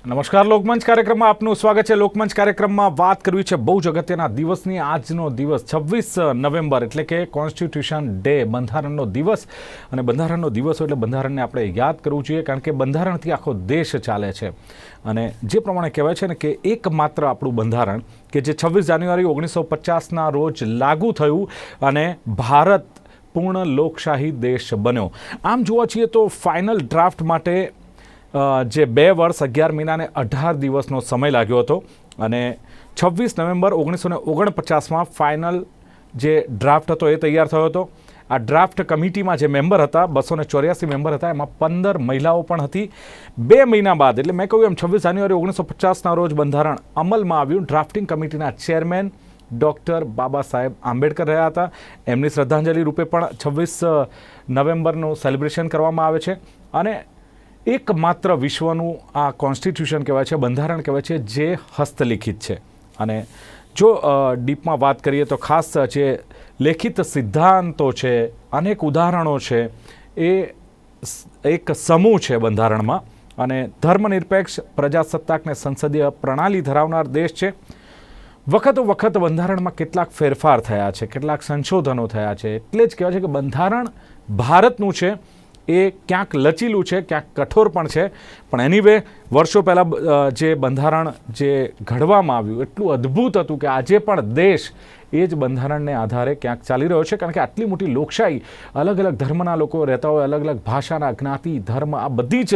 નમસ્કાર લોકમંચ કાર્યક્રમમાં આપનું સ્વાગત છે। લોકમંચ કાર્યક્રમમાં વાત કરવી છે બહુ જ અગત્યના દિવસની। આજનો દિવસ 26 નવેમ્બર એટલે કે કોન્સ્ટિટ્યુશન ડે, બંધારણનો દિવસ। અને બંધારણનો દિવસ એટલે બંધારણને આપણે યાદ કરવું જોઈએ, કારણ કે બંધારણથી આખો દેશ ચાલે છે। અને જે પ્રમાણે કહેવાય છે ને કે એકમાત્ર આપણું બંધારણ કે જે 26 જાન્યુઆરી 1950ના રોજ લાગુ થયું અને ભારત પૂર્ણ લોકશાહી દેશ બન્યો। આમ જોવા છીએ તો ફાઇનલ ડ્રાફ્ટ માટે જે 2 વર્ષ 11 મહિના અને 18 દિવસનો સમય લાગ્યો હતો અને 26 નવેમ્બર 1949માં ફાઇનલ જે ડ્રાફ્ટ હતો એ તૈયાર થયો હતો। આ ડ્રાફ્ટ કમિટીમાં જે મેમ્બર હતા 284 મેમ્બર હતા, એમાં 15 મહિલાઓ પણ હતી। 2 મહિના બાદ એટલે મેં કહ્યું એમ 26 જાન્યુઆરી 1950ના રોજ બંધારણ અમલમાં આવ્યું। ડ્રાફ્ટિંગ કમિટીના ચેરમેન ડૉક્ટર બાબા સાહેબ આંબેડકર રહ્યા હતા। એમની શ્રદ્ધાંજલિ રૂપે પણ 26 નવેમ્બરનું સેલિબ્રેશન કરવામાં આવે છે। અને એકમાત્ર વિશ્વનું આ કોન્સ્ટિટ્યુશન કહેવાય છે, બંધારણ કહેવાય છે, જે હસ્તલિખિત છે। અને જો ડીપમાં વાત કરીએ તો ખાસ જે લેખિત સિદ્ધાંતો છે, અનેક ઉદાહરણો છે, એ એક સમૂહ છે બંધારણમાં। અને ધર્મનિરપેક્ષ પ્રજાસત્તાકને સંસદીય પ્રણાલી ધરાવનાર દેશ છે। વખતો વખત બંધારણમાં કેટલાક ફેરફાર થયા છે, કેટલાક સંશોધનો થયા છે। એટલે જ કહેવાય છે કે બંધારણ ભારતનું છે, એ ક્યાંક લચીલું છે, ક્યાંક કઠોર પણ છે। પણ એનીવે વર્ષો પહેલાં જે બંધારણ જે ઘડવામાં આવ્યું એટલું અદ્ભુત હતું કે આજે પણ દેશ એ જ બંધારણને આધારે ક્યાંક ચાલી રહ્યો છે। કારણ કે આટલી મોટી લોકશાહી, અલગ અલગ ધર્મના લોકો રહેતા હોય, અલગ અલગ ભાષાના, જ્ઞાતિ, ધર્મ, આ બધી જ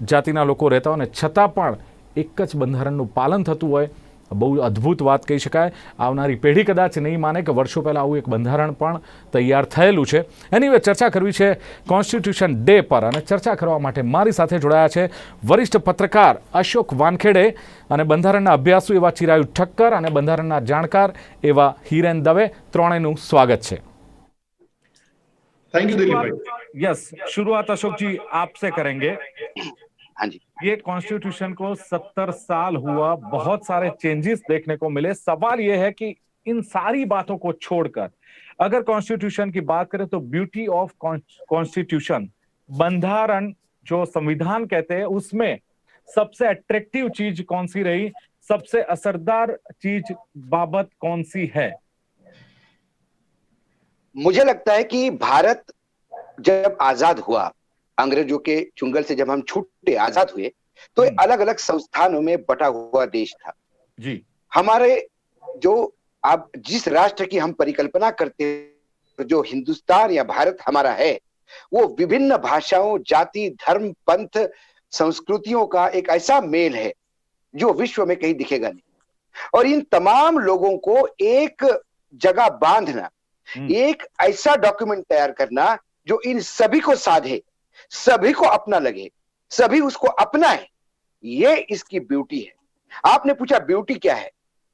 જાતિના લોકો રહેતા હોય ને છતાં પણ એક જ બંધારણનું પાલન થતું હોય, બહુ અદ્ભુત વાત કહી શકાય। આવનારી પેઢી કદાચ નહીં માને કે વર્ષો પહેલાં આવું એક બંધારણ પણ તૈયાર થયેલું છે। એનીવે ચર્ચા કરવી છે કોન્સ્ટિટ્યુશન ડે પર, અને ચર્ચા કરવા માટે મારી સાથે જોડાયા છે વરિષ્ઠ પત્રકાર અશોક વાનખેડે અને બંધારણના અભ્યાસુ એવા ચિરાયુ ઠક્કર અને બંધારણના જાણકાર એવા હિરેન દવે। ત્રણેયનું સ્વાગત છે। थैंक यू दिलीप भाई। यस, शुरुआत अशोक जी आपसे करेंगे। हाँ जी। ये कॉन्स्टिट्यूशन को 70 साल हुआ, बहुत सारे चेंजेस देखने को मिले। सवाल ये है कि इन सारी बातों को छोड़कर अगर कॉन्स्टिट्यूशन की बात करें तो ब्यूटी ऑफ कॉन्स्टिट्यूशन, बंधारण जो संविधान कहते हैं, उसमें सबसे अट्रैक्टिव चीज कौन सी रही, सबसे असरदार चीज बाबत कौन सी है? मुझे लगता है कि भारत जब आजाद हुआ, अंग्रेजों के चुंगल से जब हम छूटे, आजाद हुए, तो अलग अलग संस्थानों में बटा हुआ देश था जी। हमारे जो आप जिस राष्ट्र की हम परिकल्पना करते हैं, जो हिंदुस्तान या भारत हमारा है, वो विभिन्न भाषाओं, जाति, धर्म, पंथ, संस्कृतियों का एक ऐसा मेल है जो विश्व में कहीं दिखेगा नहीं। और इन तमाम लोगों को एक जगह बांधना, एक ऐसा डॉक्यूमेंट तैयार करना जो इन सभी को साधे, सभी को अपना लगे, सभी उसको अपनाए, ये इसकी ब्यूटी है। आपने पूछा ब्यूटी क्या है?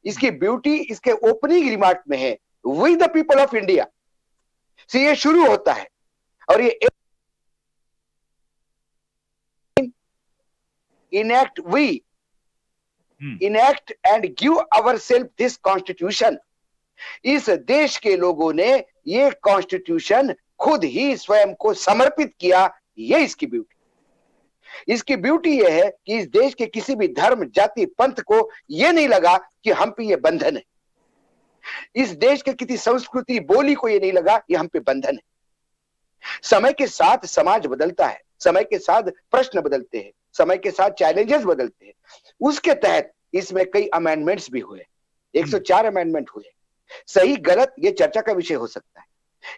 इसकी ब्यूटी इसके ओपनिंग रिमार्क में है, we the people of India से ये शुरू होता है। और ये enact we enact and give our self this constitution. इस देश के लोगों ने ये कॉन्स्टिट्यूशन खुद ही स्वयं को समर्पित किया, ये इसकी ब्यूटी। इसकी ब्यूटी ये है कि इस देश के किसी भी धर्म, जाति, पंथ को ये नहीं लगा कि हम पे ये बंधन है। इस देश के किसी संस्कृति, बोली को ये नहीं लगा कि हम पे बंधन है। समय के साथ समाज बदलता है, समय के साथ प्रश्न बदलते हैं, समय के साथ चैलेंजेस बदलते हैं। उसके तहत इसमें कई अमेंडमेंट्स भी हुए, 104 अमेंडमेंट हुए। सही गलत ये चर्चा का विषय हो सकता है,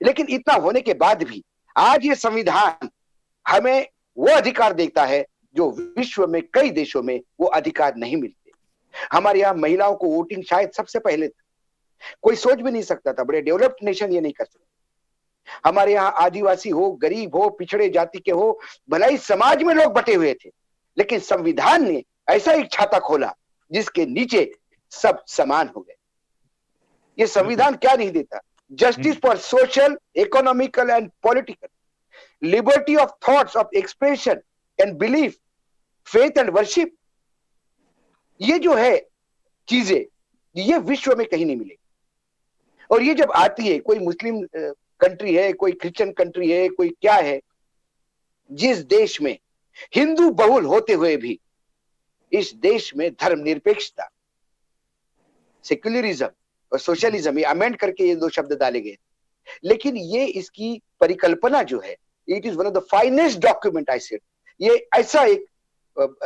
लेकिन इतना होने के बाद भी आज ये संविधान हमें वो अधिकार देता है जो विश्व में कई देशों में वो अधिकार नहीं मिलते। हमारे यहाँ महिलाओं को वोटिंग शायद सबसे पहले था, कोई सोच भी नहीं सकता था, बड़े डेवलप्ड नेशन ये नहीं कर सकते। हमारे यहाँ आदिवासी हो, गरीब हो, पिछड़े जाति के हो, भलाई समाज में लोग बटे हुए थे, लेकिन संविधान ने ऐसा एक छाता खोला जिसके नीचे सब समान हो गए। ये संविधान क्या नहीं देता? Justice for social, economical and political, liberty of thoughts, of expression and belief, faith and worship. ये जो है चीजें, ये विश्व में कहीं नहीं मिलेगी। और ये जब आती है, कोई मुस्लिम कंट्री है, कोई क्रिश्चियन कंट्री है, कोई क्या है, जिस देश में हिंदू बहुल होते हुए भी इस देश में धर्मनिरपेक्षता, सेक्युलरिज्म और सोशलिज्म, ये अमेंड करके ये दो शब्द डाले गए, लेकिन ये इसकी परिकल्पना जो है, it is one of the finest document I said. ये ऐसा एक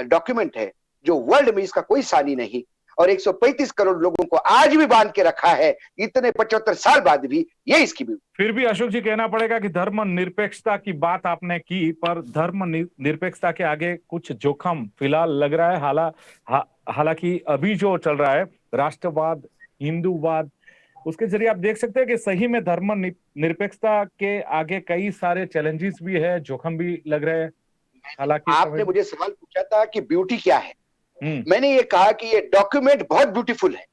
डॉक्यूमेंट है जो वर्ल्ड में इसका कोई सानी नहीं, और 135 करोड़ लोगों को आज भी बांध के रखा है, इतने 75 साल बाद भी, ये इसकी भी। फिर भी अशोक जी कहना पड़ेगा कि धर्म निरपेक्षता की बात आपने की, पर धर्म निरपेक्षता के आगे कुछ जोखिम फिलहाल लग रहा है। हालांकि अभी जो चल रहा है राष्ट्रवाद, हिंदूवाद, उसके जरिए आप देख सकते हैं कि सही में धर्म निरपेक्षता के आगे कई सारे चैलेंजेस भी है, जोखिम भी लग रहे हैं। हालांकि आपने मुझे सवाल पूछा था कि ब्यूटी क्या है, मैंने ये कहा कि ये डॉक्यूमेंट बहुत ब्यूटीफुल है,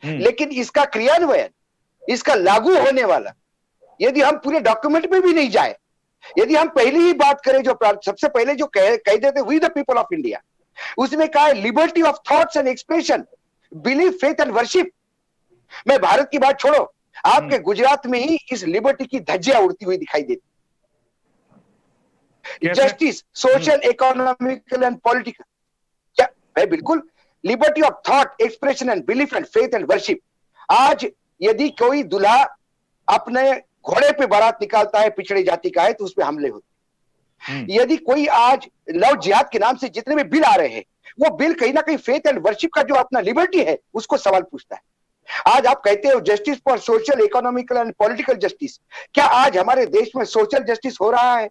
लेकिन इसका क्रियान्वयन, इसका लागू होने वाला, यदि हम पूरे डॉक्यूमेंट में भी नहीं जाए, यदि हम पहली ही बात करें जो सबसे पहले जो कह देते we the people of India, उसमें कहा है liberty of thoughts and expression, belief, faith and worship. मैं भारत की बात छोड़ो, आपके गुजरात में ही इस लिबर्टी की धज्जियां उड़ती हुई दिखाई देती। Justice, social, economical and political, क्या है? बिल्कुल, liberty of thought, expression and belief and faith and worship. आज यदि कोई दूल्हा अपने घोड़े पे बारात निकालता है, पिछड़ी जाति का है, तो उस पर हमले होते। यदि कोई आज लव जिहाद के नाम से जितने भी बिल आ रहे हैं, वो बिल कहीं ना कहीं फेथ एंड वर्शिप का जो अपना लिबर्टी है उसको सवाल पूछता है। आज आप कहते हो justice for social, economical and political justice, क्या आज हमारे देश में सोशल जस्टिस हो रहा है?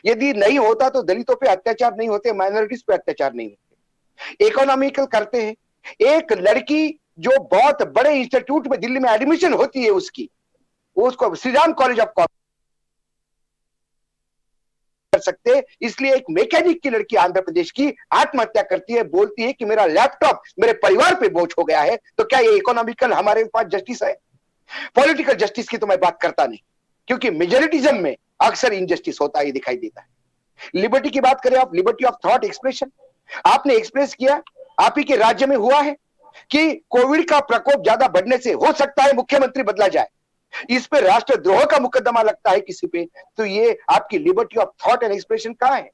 यदि नहीं होता तो दलितों पे अत्याचार नहीं होते, माइनॉरिटीज पे अत्याचार नहीं होते। इकोनॉमिकल करते हैं, एक लड़की जो बहुत बड़े इंस्टीट्यूट में दिल्ली में एडमिशन होती है उसकी, उसको Shri Ram college of commerce कर सकते, इसलिए एक मैकेनिक की लड़की आंध्र प्रदेश की आत्महत्या करती है, बोलती है कि मेरा लैपटॉप मेरे परिवार पे बोझ हो गया है। तो क्या ये इकोनॉमिकल हमारे पास जस्टिस है? पॉलिटिकल जस्टिस की तो मैं बात करता नहीं, क्योंकि मेजोरिटिज्म में अक्सर इनजस्टिस होता ही दिखाई देता है। लिबर्टी की बात करें आप, लिबर्टी ऑफ थॉट, एक्सप्रेशन, आपने एक्सप्रेस किया, आप ही के राज्य में हुआ है कि कोविड का प्रकोप ज्यादा बढ़ने से हो सकता है मुख्यमंत्री बदला जाए, इस पे राष्ट्रद्रोह का मुकदमा लगता है किसी पे, तो ये आपकी liberty of thought and expression कहां है?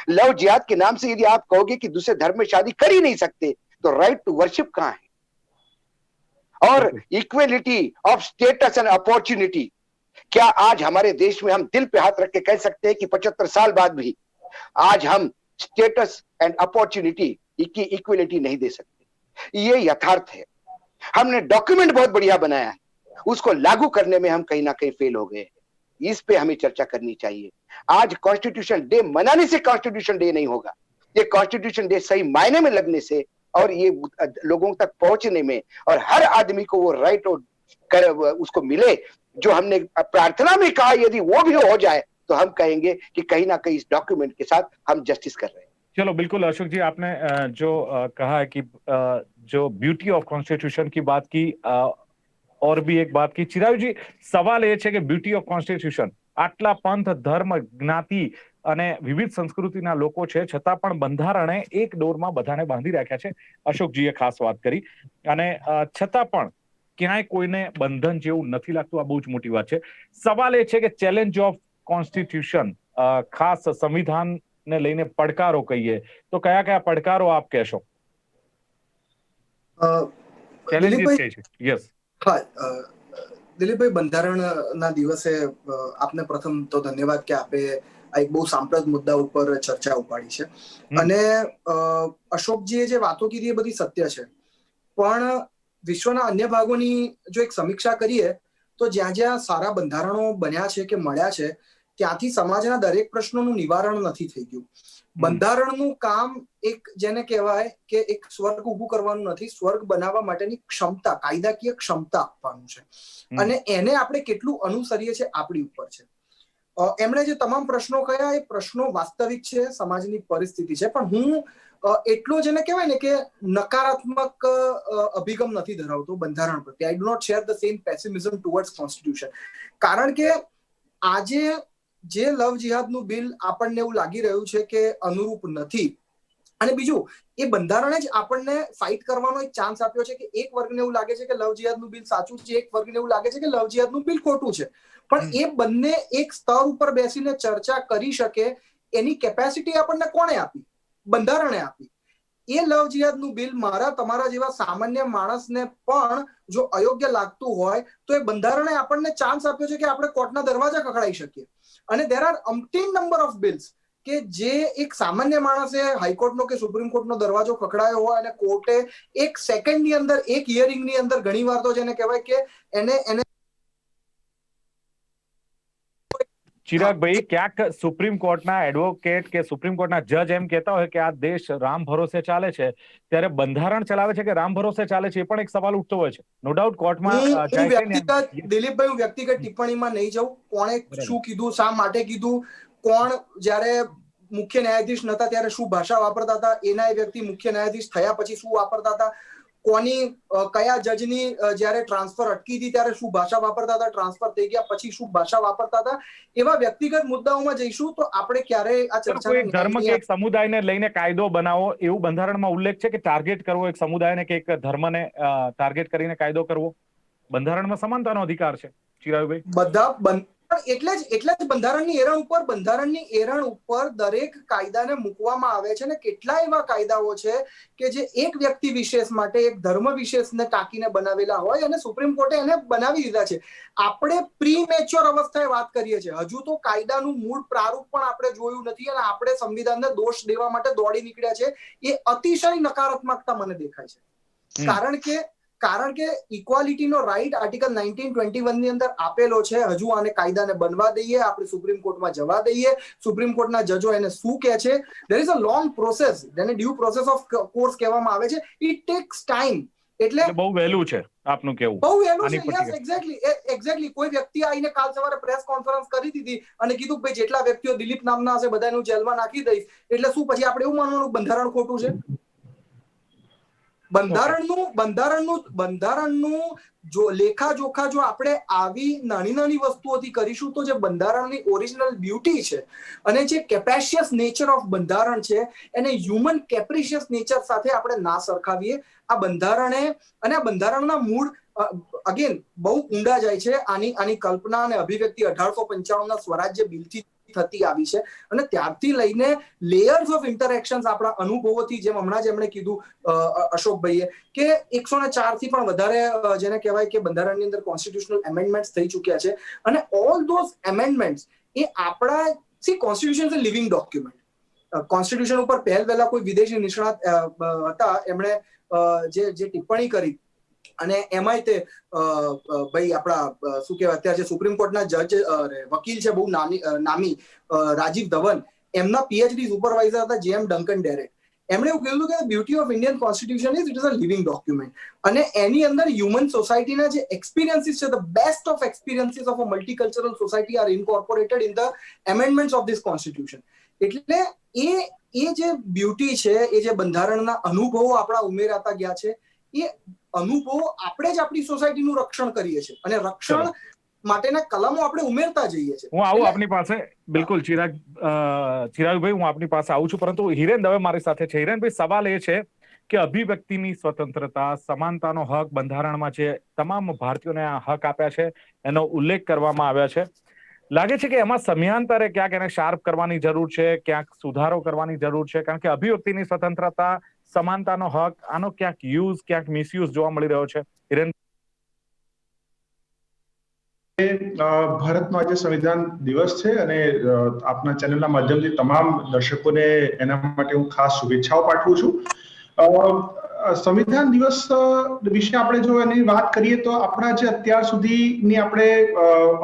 लव जिहाद के नाम से यदि आप कहोगे कि दूसरे धर्म में शादी कर ही नहीं सकते, तो राइट टू वर्शिप कहां है? और equality of status and opportunity, क्या आज हमारे देश में हम दिल पे हाथ रख के कह सकते हैं कि 75 साल बाद भी आज हम स्टेटस एंड अपॉर्चुनिटी की इक्वलिटी नहीं दे सकते? ये यथार्थ है। हमने डॉक्यूमेंट बहुत बढ़िया बनाया है, उसको लागू करने में हम कहीं ना कहीं फेल हो गए। इस पे हमें चर्चा करनी चाहिए। आज कॉन्स्टिट्यूशन डे मनाने से कॉन्स्टिट्यूशन डे नहीं होगा, ये कॉन्स्टिट्यूशन डे सही मायने में लगने से और ये लोगों तक पहुंचने में, और हर आदमी को वो राइट उसको मिले जो हमने प्रार्थना में कहा, यदि वो भी हो जाए तो हम कहेंगे कि कहीं ना कहीं इस डॉक्यूमेंट के साथ हम जस्टिस कर रहे हैं। चलो बिल्कुल अशोक जी, आपने जो कहा है कि जो ब्यूटी ऑफ कॉन्स्टिट्यूशन की बात की, और भी एक बात की, चिरायु जी, सवाल એ છે કે બ્યુટી ઓફ કોન્સ્ટિટ્યુશન, આટલા પંથ, ધર્મ, જ્ઞાતિ અને વિવિધ સંસ્કૃતિના લોકો છે, છતાં પણ બંધારણે એક દોરમાં બધાને બાંધી રાખ્યા છે. અશોકજીએ ખાસ વાત કરી, અને છતાં પણ ક્યાંય કોઈને બંધન જેવું નથી લાગતું. આ બહુ જ મોટી વાત છે. સવાલ એ છે કે ચેલેન્જ ઓફ કોન્સ્ટિટ્યુશન, ખાસ સંવિધાનને લઈને પડકારો કહીએ તો કયા કયા પડકારો આપ કહેશો? ચેલેન્જીસ કઈ છે? યસ. હા, દિલીપભાઈ, બંધારણના દિવસે આપને પ્રથમ તો ધન્યવાદ કે આપે આ એક બહુ સાંપ્રત મુદ્દા ઉપર ચર્ચા ઉપાડી છે. અને અશોકજીએ જે વાતો કીધી એ બધી સત્ય છે, પણ વિશ્વના અન્ય ભાગોની જો એક સમીક્ષા કરીએ તો જ્યાં જ્યાં સારા બંધારણો બન્યા છે કે મળ્યા છે, ત્યાંથી સમાજના દરેક પ્રશ્નોનું નિવારણ નથી થઈ ગયું. બંધારણનું કામ એક જેને કહેવાય કે એક સ્વર્ગ ઊભું કરવાનું નથી, સ્વર્ગ બનાવવા માટેની ક્ષમતા, કાયદાકીય ક્ષમતા આપવાનું છે. અને એને આપણે કેટલું અનુસરીએ છીએ આપણી ઉપર છે. એમણે જે તમામ પ્રશ્નો કહ્યા એ પ્રશ્નો વાસ્તવિક છે, સમાજની પરિસ્થિતિ છે, પણ હું એટલો જેને કહેવાય ને કે નકારાત્મક અભિગમ નથી ધરાવતો બંધારણ પ્રત્યે. I do not share the same pessimism towards constitution. કારણ કે આજે જે લવ જિહાદનું બિલ આપણને એવું લાગી રહ્યું છે કે અનુરૂપ નથી, અને બીજું એ બંધારણે જ આપણને ફાઇટ કરવાનો એક ચાન્સ આપ્યો છે કે એક વર્ગને એવું લાગે છે કે લવ જિહાદનું બિલ સાચું છે, એક વર્ગને એવું લાગે છે કે લવ જિહાદનું બિલ ખોટું છે. પણ એ બંને એક સ્તર ઉપર બેસીને ચર્ચા કરી શકે એની કેપેસિટી આપણને કોણે આપી? બંધારણે આપી. એ લવ જિહાદનું બિલ મારા તમારા જેવા સામાન્ય માણસને પણ જો અયોગ્ય લાગતું હોય તો એ બંધારણે આપણને ચાન્સ આપ્યો છે કે આપણે કોર્ટના દરવાજા ખખડાઈ શકીએ. અને there are umpteen number of bills કે જે એક સામાન્ય માણસે હાઈકોર્ટનો કે સુપ્રીમ કોર્ટનો દરવાજો ખખડાયો હોય અને કોર્ટે એક સેકન્ડની અંદર, એક હિયરિંગની અંદર ઘણી વાર તો જેને કહેવાય કે એને ચિરાગભાઈ, ક્યાંક સુપ્રીમ કોર્ટના એડવોકેટ કે સુપ્રીમ કોર્ટના જજ એમ કહેતા હોય કે આ દેશ રામ ભરોસે ચાલે છે, ત્યારે બંધારણ ચલાવે છે કે રામ ભરોસે ચાલે છે, એ પણ એક સવાલ ઉઠતો હોય છે. નો ડાઉટ કોર્ટમાં દિલીપભાઈ, હું વ્યક્તિગત ટિપ્પણીમાં નહીં જાઉં. કોણે શું કીધું, શા માટે કીધું, કોણ જ્યારે મુખ્ય ન્યાયાધીશ નતા ત્યારે શું ભાષા વાપરતા હતા, એના એ વ્યક્તિ મુખ્ય ન્યાયાધીશ થયા પછી શું વાપરતા હતા, કોની કયા જજની જ્યારે ટ્રાન્સફર અટકી હતી ત્યારે શું ભાષા વાપરતા હતા, ટ્રાન્સફર થઈ ગયા પછી શું ભાષા વાપરતા હતા, એવા વ્યક્તિગત મુદ્દાઓમાં જઈશું તો આપણે ક્યારેય આ ચર્ચા ધર્મ કે એક સમુદાયને લઈને કાયદો બનાવો એવું બંધારણમાં ઉલ્લેખ છે કે ટાર્ગેટ કરવો એક સમુદાયને કે એક ધર્મને ટાર્ગેટ કરીને કાયદો કરવો? બંધારણમાં સમાનતાનો અધિકાર છે ચિરાગભાઈ. બધા એટલે જ બંધારણની એરણ ઉપર દરેક કાયદાને મૂકવામાં આવે છે. ને કેટલા એવા કાયદાઓ છે કે જે એક વ્યક્તિ વિશેષ માટે, એક ધર્મ વિશેષને ટાંકીને બનાવેલા હોય અને સુપ્રીમ કોર્ટે એને બનાવી દીધા છે. આપણે પ્રી મેચ્યોર અવસ્થાએ વાત કરીએ છીએ. હજુ તો કાયદાનું મૂળ પ્રારૂપ પણ આપણે જોયું નથી અને આપણે સંવિધાનને દોષ દેવા માટે દોડી નીકળ્યા છે. એ અતિશય નકારાત્મકતા મને દેખાય છે. કારણ કે ઇક્વાલિટીનો રાઈટ આર્ટિકલ 1921 ની અંદર આપેલો છે. હજુ આને કાયદાને બનવા દઈએ, આપણે સુપ્રીમ કોર્ટમાં જવા દઈએ, સુપ્રીમ કોર્ટના જજો એને શું કહે છે. There is a long process, જેને ડ્યુ પ્રોસેસ ઓફ કોર્સ કહેવામાં આવે છે. It tax time. એટલે બહુ વહેલું છે આપનું કેવું. બહુ વહેલું છે. Yes, exactly. કોઈ વ્યક્તિ આવીને કાલ સવારે પ્રેસ કોન્ફરન્સ કરી દીધી અને કીધું ભાઈ જેટલા વ્યક્તિઓ દિલીપ નામના હશે બધાને હું જેલમાં નાખી દઈશ, એટલે શું પછી આપણે એવું માનવાનું બંધારણ ખોટું છે? બંધારણનું જો લેખાજોખા જો આપણે આવી નાની નાની વસ્તુઓથી કરીશું તો જે બંધારણની ઓરિજિનલ બ્યુટી છે અને જે કેપેશિયસ નેચર ઓફ બંધારણ છે એને હ્યુમન કેપ્રિશિયસ નેચર સાથે આપણે ના સરખાવીએ. આ બંધારણના મૂળ અગેન બહુ ઊંડા જાય છે. આની કલ્પના અને અભિવ્યક્તિ 1855 ના સ્વરાજ્ય બિલથી થતી આવી છે અને ત્યારથી લઈને લેયર્સ ઓફ ઇન્ટરેક્શન્સ આપણા અનુભવોથી, જેમ હમણાં જ એમણે કીધું અશોકભાઈએ કે 104 થી પણ વધારે જેને કહેવાય કે બંધારણની અંદર કોન્સ્ટિટ્યુશનલ એમેન્ડમેન્ટ્સ થઈ ચૂક્યા છે અને ઓલ ધોઝ એમેન્ડમેન્ટ્સ એ આપણા constitution is a living document. Constitution ઉપર પહેલા કોઈ વિદેશી નિષ્ણાત હતા, એમણે જે ટિપ્પણી કરી અને એમાંય તે ભાઈ આપણા શું કહેવાય અત્યારે જે સુપ્રીમ કોર્ટના જજ વકીલ છે બહુ નામી રાજીવ ધવન, એમના પીએચડી સુપરવાઇઝર હતા જેએમ ડંકન ડેરેક. એમણે એવું કીધું કે beauty of Indian constitution is it is a living document અને એની અંદર હ્યુમન સોસાયટીના જે એક્સપિરિયન્સીસ છે, the best of experiences of a multicultural society are incorporated in the amendments of this constitution. એટલે એ જે બ્યુટી છે, એ જે બંધારણના અનુભવો આપણા ઉમેરાતા ગયા છે, એ અનુભવો આપણે જ આપણી સોસાયટીનું રક્ષણ કરીએ છીએ અને રક્ષણ માટેના કલમો આપણે ઉમેરતા જઈએ છીએ. હું આવું આપની પાસે, બિલકુલ ચિરાગભાઈ, હું આપની પાસે આવું છું, પરંતુ હિરેન દવે મારી સાથે છે. હિરેનભાઈ, સવાલ એ છે કે અભિવ્યક્તિની સ્વતંત્રતા, સમાનતાનો હક બંધારણમાં છે, તમામ ભારતીયોને આ હક આપ્યા છે, એનો ઉલ્લેખ કરવામાં આવ્યા છે. લાગે છે કે એમાં સમયાંતરે ક્યાંક એને શાર્પ કરવાની જરૂર છે, ક્યાંક સુધારો કરવાની જરૂર છે, કારણ કે અભિવ્યક્તિની સ્વતંત્રતા, સમાનતાનો હક, આનો ક્યાંક યુઝ, ક્યાંક મિસયુઝ જોવા મળી રહ્યો છે. હિરેન, ભારતનો આજે સંવિધાન દિવસ છે અને આપના ચેનલના માધ્યમથી તમામ દર્શકોને એના માટે હું ખાસ શુભેચ્છાઓ પાઠવું છું. સંવિધાન દિવસ વિશે આપણે જો એની વાત કરીએ તો આપણા જે અત્યાર સુધીની આપણે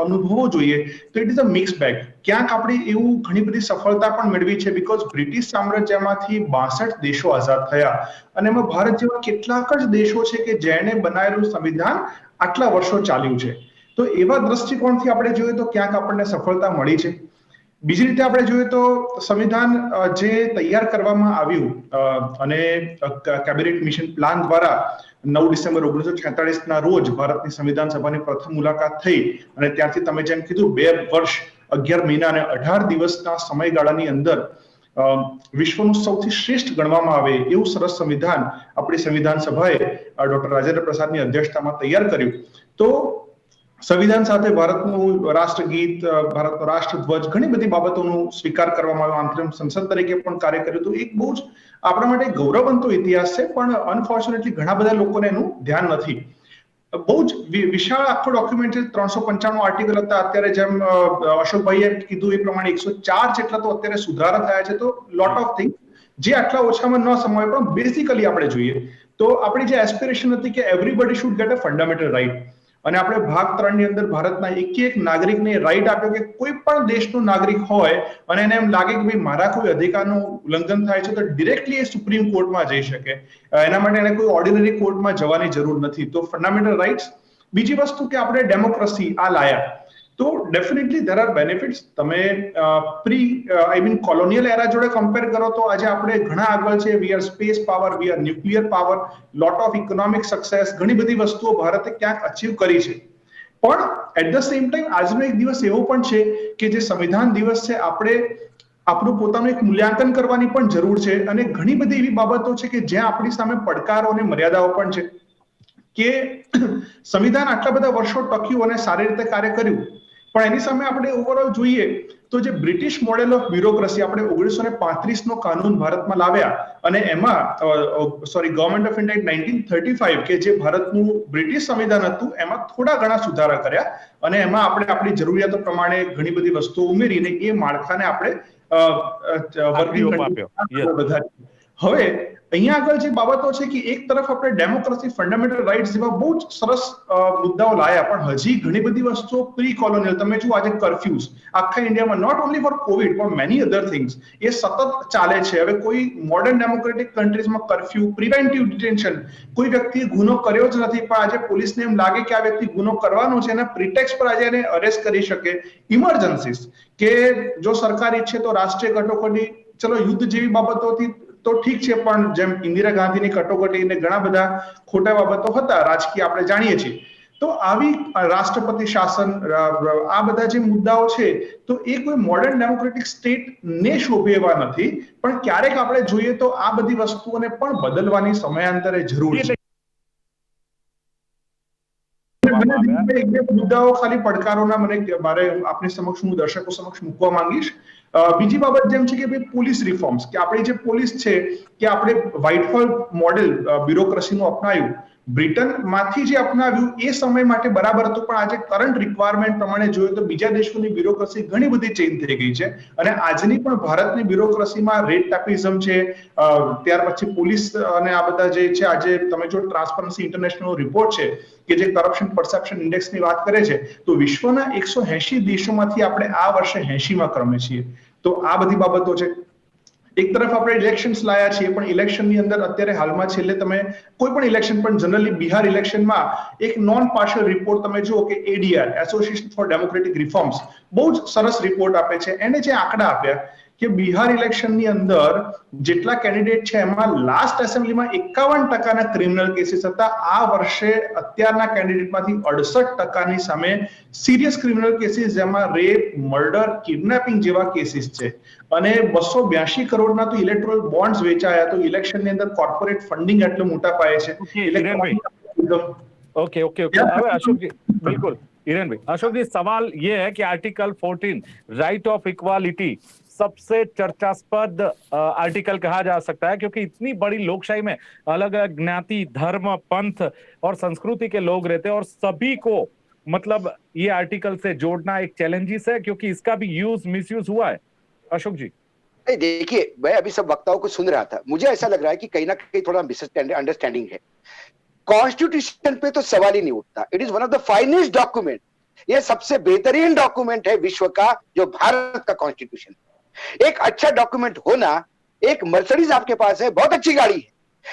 અનુભવો જોઈએ તો it is a mix bag. ક્યાંક આપણે એવું ઘણી બધી સફળતા પણ મેળવી છે બીકોઝ બ્રિટિશ સામ્રાજ્યમાંથી 62 દેશો આઝાદ થયા અને એમાં ભારત જેવા કેટલાક જ દેશો છે કે જેણે બનાવેલું સંવિધાન આટલા વર્ષો ચાલ્યું છે. તો એવા દ્રષ્ટિકોણથી આપણે જોઈએ તો ક્યાંક આપણને સફળતા મળી છે. બીજી રીતે આપણે જોઈએ તો સંવિધાન જે તૈયાર કરવામાં આવ્યું અને કેબિનેટ મિશન પ્લાન દ્વારા 9 ડિસેમ્બર 1946 ના રોજ ભારતની સંવિધાન સભાની પ્રથમ મુલાકાત થઈ અને ત્યારથી તમે જેમ કીધું 2 વર્ષ 11 મહિના અને 18 દિવસના સમયગાળાની અંદર વિશ્વનું સૌથી શ્રેષ્ઠ ગણવામાં આવે એવું સરસ સંવિધાન આપણી સંવિધાન સભાએ ડોક્ટર રાજેન્દ્ર પ્રસાદની અધ્યક્ષતામાં તૈયાર કર્યું. તો સંવિધાન સાથે ભારતનું રાષ્ટ્રગીત, ભારતનો રાષ્ટ્રધ્વજ, ઘણી બધી બાબતોનો સ્વીકાર કરવામાં આવ્યો. આંતરિક સંસદ તરીકે પણ કાર્ય કર્યું હતું. એક બહુ જ આપણા માટે ગૌરવવંતો ઇતિહાસ છે, પણ અનફોર્ચ્યુનેટલી ઘણા બધા લોકોને એનું ધ્યાન નથી. બહુ જ વિશાળ આખો ડોક્યુમેન્ટ છે. 395 આર્ટિકલ હતા. અત્યારે જેમ અશોકભાઈએ કીધું એ પ્રમાણે 104 જેટલા તો અત્યારે સુધારા થયા છે. તો લોટ ઓફ થિંગ જે આટલા ઓછામાં ન સમાય, પણ બેઝિકલી આપણે જોઈએ તો આપણી જે એસ્પિરેશન હતી કે everybody should get a fundamental right, અને આપણે ભાગ 3 ની અંદર ભારતના એક નાગરિકને રાઈટ આપ્યો કે કોઈ પણ દેશનો નાગરિક હોય અને એને એમ લાગે કે ભાઈ મારા કોઈ અધિકારનું ઉલ્લંઘન થાય છે તો ડિરેક્ટલી એ સુપ્રીમ કોર્ટમાં જઈ શકે. એના માટે એને કોઈ ઓર્ડિનરી કોર્ટમાં જવાની જરૂર નથી. તો ફંડામેન્ટલ રાઇટ્સ. બીજી વસ્તુ કે આપણે ડેમોક્રેસી આ લાયા, તો ડેફિનેટલી ધેર આર બેનિફિટ્સ. તમે કોલોનિયલ એરા જોડે કમ્પેર કરો તો આજે આપણે ઘણા આગળ છે. We are space power, we are nuclear power, lot of economic success, ઘણી બધી વસ્તુઓ ભારતે ક્યાંક અચીવ કરી છે. પણ એટ ધ સેમ ટાઈમ આજનો એક દિવસ એવો પણ છે કે જે સંવિધાન દિવસ છે, આપણે આપણું પોતાનું એક મૂલ્યાંકન કરવાની પણ જરૂર છે. અને ઘણી બધી એવી બાબતો છે કે જ્યાં આપણી સામે પડકારો અને મર્યાદાઓ પણ છે કે સંવિધાન આટલા બધા વર્ષો ટક્યું અને સારી રીતે કાર્ય કર્યું, પણ એની સામે આપણે ઓવરઓલ જોઈએ તો જે બ્રિટિશ મોડેલ ઓફ બ્યુરોક્રસી આપણે 1935 નો કાનૂન ભારતમાં લાવ્યા, અને એમાં ગવર્મેન્ટ ઓફ ઇન્ડિયા 1935 કે જે ભારતનું બ્રિટિશ સંવિધાન હતું એમાં થોડા ઘણા સુધારા કર્યા, અને એમાં આપણે આપણી જરૂરિયાતો પ્રમાણે ઘણી બધી વસ્તુઓ ઉમેરીને એ માળખાને આપણે વધારી. હવે અહીંયા આગળ જે બાબતો છે કે એક તરફ આપણે ડેમોક્રેસી, ફંડામેન્ટલ રાઇટ્સ જેવા બહુ જ સરસ મુદ્દાઓ લાયા, પણ હજી ઘણી બધી વસ્તુઓ પ્રી કોલોનિયલ, તમે જુઓ આજે કર્ફ્યુઝ આખા ઇન્ડિયામાં, નોટ ઓનલી ફોર કોવિડ પણ મેની અધર થિંગ્સ, એ સતત ચાલે છે. હવે કોઈ મોડર્ન ડેમોક્રેટિક કન્ટ્રીઝમાં કર્ફ્યુ, પ્રિવેન્ટિવ ડિટેન્શન, કોઈ વ્યક્તિએ ગુનો કર્યો જ નથી પણ આજે પોલીસને એમ લાગે કે આ વ્યક્તિ ગુનો કરવાનો છે, એના પ્રિટેક્સ પર આજે એને અરેસ્ટ કરી શકે. ઇમરજન્સીસ કે જો સરકાર ઈચ્છે તો રાષ્ટ્રીય કટોકટી, ચલો યુદ્ધ જેવી બાબતોથી તો ઠીક છે, પણ જેમ ઇન્દિરા ગાંધીની કટોકટી ને ઘણા બધા ખોટા બાબતો હતા રાજકીય, આપણે જાણીએ છીએ. તો આવી રાષ્ટ્રપતિ શાસન, આ બધા જે મુદ્દાઓ છે, તો એ કોઈ મોડર્ન ડેમોક્રેટિક સ્ટેટ ને શોભે એવા નથી. પણ ક્યારેક આપણે જોઈએ તો આ બધી વસ્તુઓને પણ બદલવાની સમયાંતરે જરૂર છે. એક બે મુદ્દાઓ ખાલી પડકારોના મારે આપની સમક્ષ, હું દર્શકો સમક્ષ મૂકવા માંગીશ. બીજી બાબત જેમ છે કે ભાઈ પોલીસ રિફોર્મ્સ, કે આપણી જે પોલીસ છે કે આપણે વ્હાઇટહોલ મોડેલ બ્યુરોક્રેસીનું અપનાવ્યું, બ્રિટનમાંથી જે અપનાવ્યું એ સમય માટે બરાબર હતું, પણ આજે કરંટ રિક્વાયરમેન્ટ પ્રમાણે જોઈએ તો બીજા દેશોની બ્યુરોક્રેસી ઘણી બધી ચેન્જ થઈ ગઈ છે, અને આજની પણ ભારતની બ્યુરોક્રેસીમાં રેડ ટેપિઝમ છે, ત્યાર પછી પોલીસ અને આ બધા જે છે, આજે તમે જો ટ્રાન્સપરન્સી ઇન્ટરનેશનલ રિપોર્ટ છે કે જે કરપ્શન પરસેપ્શન ઇન્ડેક્સની વાત કરે છે, તો વિશ્વના 180 દેશોમાંથી આપણે આ વર્ષે 80માં ક્રમે છીએ. તો આ બધી બાબતો છે. એક તરફ આપણે ઇલેક્શન્સ લાયા છીએ, પણ ઇલેક્શનની અંદર અત્યારે હાલમાં છેલ્લે તમે કોઈ પણ ઇલેક્શન, પણ જનરલી બિહાર ઇલેક્શનમાં એક નોન પાર્શિયલ રિપોર્ટ તમે જુઓ કે ADR, association four democratic reforms, બહુ જ સરસ રિપોર્ટ આપે છે. એને જે આંકડા આપ્યા કે બિહાર ઇલેક્શનની અંદર જેટલા કેન્ડિડેટ છે એમાં લાસ્ટ એસેમ્બલીમાં 51% ક્રિમિનલ કેસીસ હતા. આ વર્ષે અત્યારના કેન્ડિડેટમાંથી 68%ની સામે સિરિયસ ક્રિમિનલ કેસીસ, જેમાં રેપ, મર્ડર, કિડનેપિંગ જેવા કેસીસ છે. અને 282 કરોડના તો ઇલેક્ટોરલ બોન્ડ્સ વેચાયા. તો ઇલેક્શનની અંદર કોર્પોરેટ ફંડિંગ એટલું મોટા પાયે છે. ओके ओके ओके अब अशोक जी, बिल्कुल हिरेन भाई, अशोक जी, सवाल ये है कि आर्टिकल 14 राइट ऑफ इक्वालिटी सबसे चर्चास्पद आर्टिकल कहा जा सकता है, क्योंकि इतनी बड़ी लोकशाही में अलग अलग ज्ञाति, धर्म, पंथ और संस्कृति के लोग रहते हैं, और सभी को मतलब ये आर्टिकल से जोड़ना एक चैलेंजिस है, क्योंकि इसका भी यूज मिसयूज हुआ है। अशोक जी, देखिए, मैं अभी सब वक्ताओं को सुन रहा था, मुझे ऐसा लग रहा है कि कहीं ना कहीं थोड़ा मिसअंडरस्टैंडिंग है। कॉन्स्टिट्यूशन पे तो सवाल ही नहीं उठता। It is one of the finest document, यह सबसे बेहतरीन डॉक्यूमेंट है विश्व का, जो भारत का कॉन्स्टिट्यूशन। एक अच्छा डॉक्यूमेंट होना, एक मर्सिडीज आपके पास है, बहुत अच्छी गाड़ी है,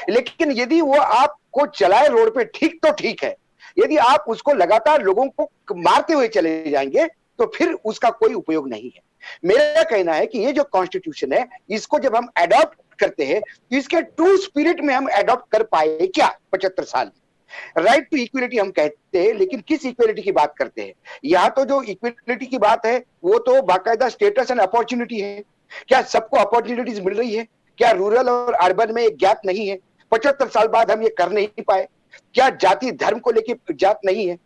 लेकिन यदि वो आपको चलाए रोड पे ठीक तो ठीक है, यदि आप उसको लगातार लोगों को मारते हुए चले जाएंगे तो फिर उसका कोई उपयोग नहीं है। मेरा कहना है कि ये जो कॉन्स्टिट्यूशन है, इसको जब हम एडॉप्ट करते हैं, इसके ट्रू स्पिरिट में हम एडॉप्ट कर पाए क्या 75 साल में? राइट टू इक्वलिटी हम कहते हैं, लेकिन किस इक्वलिटी की बात करते हैं? यहाँ तो जो इक्वलिटी की बात है वो तो बाकायदा स्टेटस एंड अपॉर्चुनिटी है। क्या सबको अपॉर्चुनिटीज मिल रही है? क्या रूरल और अर्बन में एक गैप नहीं है? 75 साल बाद हम ये कर नहीं पाए। क्या जाति धर्म को लेकर जात नहीं है?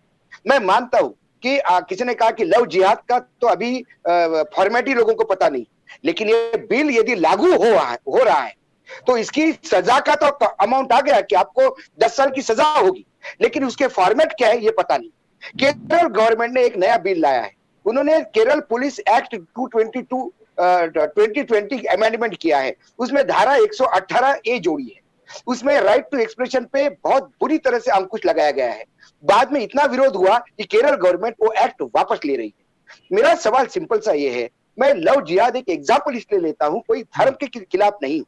मैं मानता हूं कि किसी ने कहा कि लव जिहाद का तो अभी फॉर्मेट ही लोगों को पता नहीं, लेकिन ये बिल यदि लागू हो रहा है तो इसकी सजा का तो अमाउंट आ गया कि आपको 10 साल की सजा होगी, लेकिन उसके फॉर्मेट क्या है ये पता नहीं। केरल गवर्नमेंट ने एक नया बिल लाया है। उन्होंने केरल पुलिस एक्ट 222 2020 अमेंडमेंट किया है। उसमें धारा 118 ए जोड़ी है। उसमें राइट टू एक्सप्रेशन पे बहुत बुरी तरह से अंकुश लगाया गया है। बाद में इतना विरोध हुआ कि केरल गवर्नमेंट वो एक्ट वापस ले रही है। मेरा सवाल सिंपल सा ये है, मैं लव जिहाद एक एग्जाम्पल इसलिए लेता हूं, कोई धर्म के खिलाफ नहीं,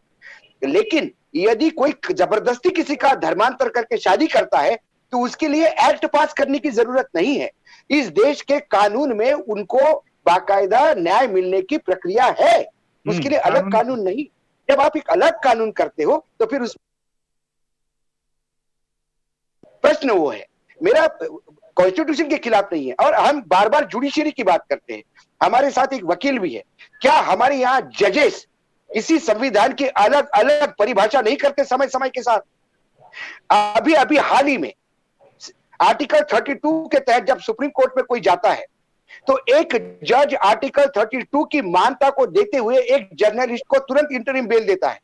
लेकिन यदि कोई जबरदस्ती किसी का धर्मांतर करके शादी करता है तो उसके लिए एक्ट पास करने की जरूरत नहीं है। इस देश के कानून में उनको बाकायदा न्याय मिलने की प्रक्रिया है, उसके लिए अलग कानून नहीं। जब आप एक अलग कानून करते हो तो फिर उस प्रश्न वो है, मेरा कॉन्स्टिट्यूशन के खिलाफ नहीं है। और हम बार बार जुडिशरी की बात करते हैं, हमारे साथ एक वकील भी है। क्या हमारे यहाँ जजेस इसी संविधान की अलग अलग परिभाषा नहीं करते समय समय के साथ? अभी अभी हाल ही में आर्टिकल 32 के तहत जब सुप्रीम कोर्ट में कोई जाता है तो एक जज आर्टिकल 32 की मान्यता को देते हुए एक जर्नलिस्ट को तुरंत इंटरिम बेल देता है।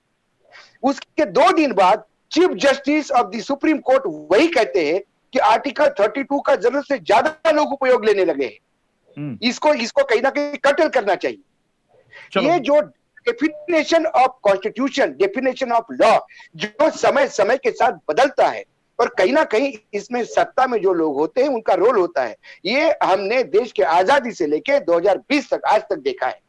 उसके 2 दिन बाद chief justice of the supreme court वही कहते हैं कि आर्टिकल 32 का जरूरत से ज्यादा लोग उपयोग लेने लगे हैं, इसको कहीं ना कहीं कटल करना चाहिए। ये जो definition of constitution, definition of law जो समय समय के साथ बदलता है और कहीं ना कहीं इसमें सत्ता में जो लोग होते हैं उनका रोल होता है, ये हमने देश के आजादी से लेके 2020 तक आज तक देखा है।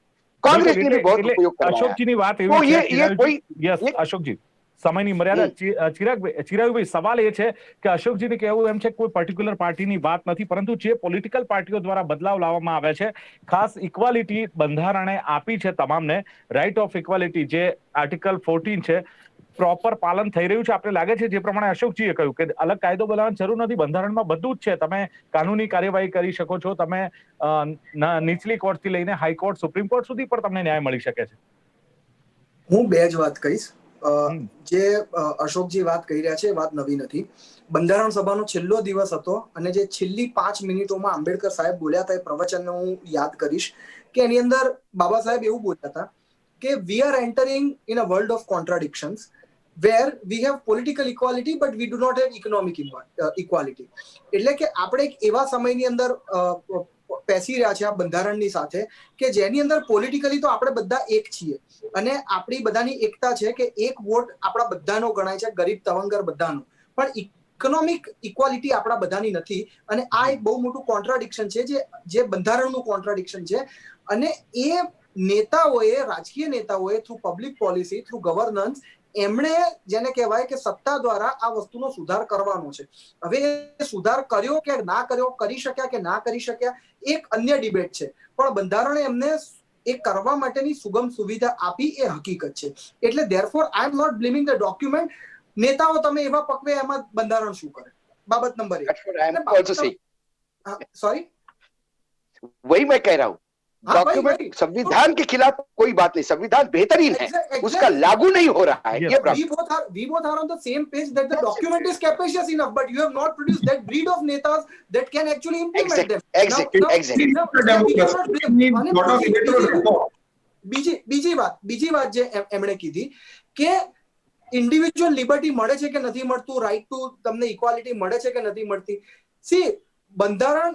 कांग्रेस ने भी बहुत उपयोग करवाया। અશોકજીની વાત तो એવી ये છે कोई યસ અશોકજી, સમયની મર્યાદા ચિરાગભાઈ, સવાલ એ છે કે અશોકજીને કહેવું એમ છે કે કોઈ પર્ટિક્યુલર પાર્ટીની વાત નથી, પરંતુ જે પોલિટિકલ પાર્ટીઓ દ્વારા બદલાવ લાવવામાં આવે છે, ખાસ ઇક્વાલિટી બંધારણે આપી છે તમામને, રાઇટ ઓફ ઇક્વાલિટી જે આર્ટિકલ 14 છે, પ્રોપર પાલન થઈ રહ્યું છે? આપણે લાગે છે જે પ્રમાણે અશોકજીએ કહ્યું કે અલગ કાયદો બનાવવાની જરૂર નથી, બંધારણમાં બધું જ છે, તમે કાનૂની કાર્યવાહી કરી શકો છો, તમે નીચલી કોર્ટથી લઈને હાઈકોર્ટ, સુપ્રીમ કોર્ટ સુધી પણ તમને ન્યાય મળી શકે છે। હું બે જ વાત કહીશ। જે અશોકજી વાત કહી રહ્યા છે એ વાત નવી નથી। બંધારણ સભાનો છેલ્લો દિવસ હતો અને જે છેલ્લી 5 મિનિટોમાં આંબેડકર સાહેબ બોલ્યા હતા એ પ્રવચનને હું યાદ કરીશ કે એની અંદર બાબા સાહેબ એવું બોલ્યા હતા કે we are entering in a world of contradictions where we have political equality but we do not have economic equality। એટલે કે આપણે એક એવા સમયની અંદર પેસી રહ્યા છે આ બંધારણની સાથે કે જેની અંદર પોલિટિકલી તો આપણે બધા એક છીએ અને આપણી બધાની એકતા છે કે એક વોટ આપણા બધાનો ગણાય છે, ગરીબ તવંગર બધાનો, પણ ઇકોનોમિક ઇક્વાલિટી આપણા બધાની નથી અને આ એક બહુ મોટું કોન્ટ્રાડિક્શન છે જે બંધારણનું કોન્ટ્રાડિક્શન છે। અને એ નેતાઓએ, રાજકીય નેતાઓએ through public policy, through governance એમણે જેને કહેવાય કે સત્તા દ્વારા આ વસ્તુનો સુધાર કરવાનો છે। હવે એ સુધાર કર્યો કે ના કર્યો, કરી શક્યા કે ના કરી શક્યા એક અન્ય ડિબેટ છે, પણ બંધારણે એમને એ કરવા માટેની સુગમ સુવિધા આપી એ હકીકત છે। એટલે therefore I am not blaming the document. નેતાઓ તમે એવા પકવે એમાં બંધારણ શું કરે? બાબત નંબર 1। सॉरी, वही मैं कह रहा हूँ, डॉक्यूमेंट संविधान के खिलाफ कोई बात नहीं, संविधान बेहतरीन है, उसका लागू नहीं हो रहा है। ये we both are on the same page that the document is capacious enough, but you have not produced that breed of netas that can actually implement them। બીજી વાત જે એમણે કીધી કે ઇન્ડિવિડ્યુઅલ લિબર્ટી મળે છે કે નથી મળતું, રાઈટ ટુ તમને ઇક્વાલિટી મળે છે કે નથી મળતી। સી બંધારણ,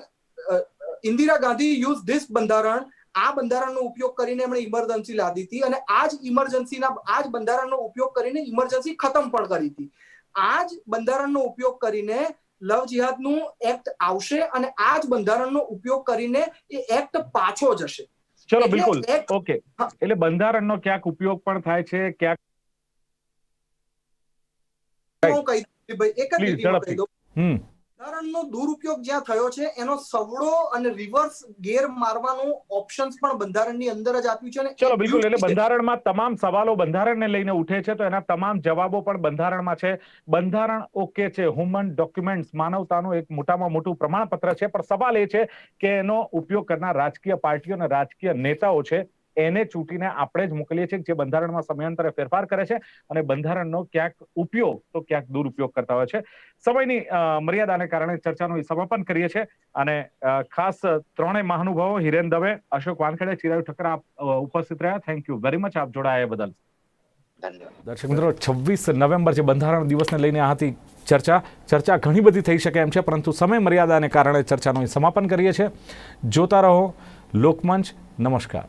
ઇન્દિરા ગાંધી યુઝ ધીસ બંધારણ, આ બંધારણનો ઉપયોગ કરીને એમણે ઇમરજન્સી લાદી હતી અને આ જ બંધારણનો ઉપયોગ કરીને ઇમરજન્સી ખતમ પણ કરી હતી। આ જ બંધારણનો ઉપયોગ કરીને લવ જિહાદનું એક્ટ આવશે અને આ જ બંધારણનો ઉપયોગ કરીને એ એક્ટ પાછો જશે। ચલો બિલકુલ ઓકે, એટલે બંધારણનો ક્યાંક ઉપયોગ પણ થાય છે, ક્યાંક હું કહી દઉં ભાઈ, એક જ લીટીમાં કહી દઉં, બંધારણનો દુરુપયોગ જ્યાં થયો છે એનો સવડો અને રિવર્સ ગેર મારવાનો ઓપ્શન્સ પણ બંધારણની અંદર જ આપ્યું છે। ચલો બિલકુલ, એટલે બંધારણમાં તમામ સવાલો બંધારણને લઈને ઉઠે છે તો એના તમામ જવાબો પણ બંધારણમાં છે। બંધારણ ઓકે છે, હ્યુમન ડોક્યુમેન્ટ્સ, માનવતાનું એક મોટામાં મોટું પ્રમાણપત્ર છે, પણ સવાલ એ છે કે એનો ઉપયોગ કરનાર રાજકીય પાર્ટીઓ અને રાજકીય નેતાઓ છે એને ચૂંટીને આપણે જ મોકલીએ છીએ જે બંધારણમાં સમયાંતરે ફેરફાર કરે છે અને બંધારણનો ક્યાંક ઉપયોગ તો ક્યાંક દુરુપયોગ કરતા હોય છે. સમયની મર્યાદાને કારણે ચર્ચાનું સમાપન કરીએ છીએ અને ખાસ ત્રણેય મહાનુભાવો હિરેન દવે, અશોક વાનખેડે, ચિરાયુ ઠક્કર આપ ઉપસ્થિત રહ્યા. થેન્ક યુ વેરી મચ આપ જોડાયા બદલ. ધન્યવાદ. દર્શક મિત્રો, 26 નવેમ્બર જે બંધારણ દિવસને લઈને આ હતી ચર્ચા ઘણી બધી થઈ શકે એમ છે, પરંતુ સમય મર્યાદાને કારણે ચર્ચાનું સમાપન કરીએ છીએ. જોતા રહો લોકમંચ. નમસ્કાર.